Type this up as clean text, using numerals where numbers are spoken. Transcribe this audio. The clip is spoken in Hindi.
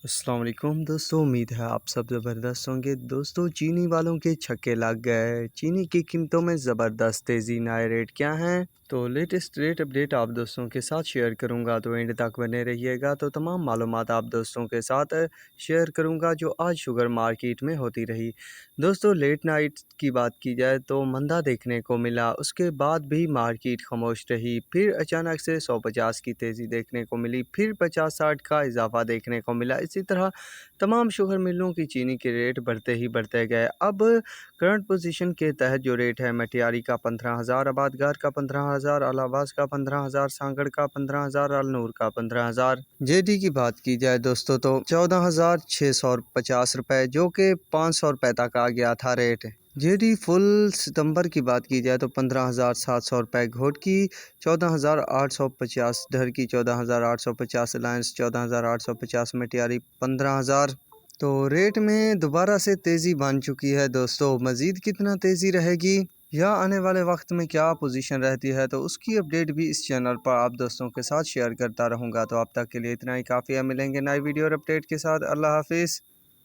अस्सलाम वालेकुम दोस्तों, उम्मीद है आप सब ज़बरदस्त होंगे। दोस्तों, चीनी वालों के छक्के लग गए। चीनी की कीमतों में ज़बरदस्त तेज़ी। नए रेट क्या हैं तो लेटेस्ट रेट अपडेट आप दोस्तों के साथ शेयर करूंगा, तो एंड तक बने रहिएगा। तो तमाम मालूमात आप दोस्तों के साथ शेयर करूंगा जो आज शुगर मार्केट में होती रही। दोस्तों, लेट नाइट की बात की जाए तो मंदा देखने को मिला, उसके बाद भी मार्केट खामोश रही। फिर अचानक से 150 की तेज़ी देखने को मिली, फिर 50-60 का इजाफा देखने को मिला। इसी तरह तमाम शुगर मिलों की चीनी के रेट बढ़ते ही बढ़ते गए। अब करंट पोजीशन के तहत जो रेट है, मटियारी का 15,000, आबादगार का 15,000, अलावास का 15,000, सांगड़ का 15,000, अलनूर का 15,000। जेडी की बात की जाए दोस्तों तो 14,650 रुपये, जो कि 500 रुपये तक आ गया था रेट। जेडी फुल सितंबर की बात की जाए तो 15,700 रुपये, घोट की 14,850, डर की 14,850, अलायंस 14,850, मटियारी 15,000। तो रेट में दोबारा से तेज़ी बन चुकी है दोस्तों। मज़ीद कितना तेज़ी रहेगी या आने वाले वक्त में क्या पोजीशन रहती है, तो उसकी अपडेट भी इस चैनल पर आप दोस्तों के साथ शेयर करता रहूँगा। तो अब तक के लिए इतना ही काफ़ी है। मिलेंगे नई वीडियो और अपडेट के साथ। अल्लाह हाफिज़।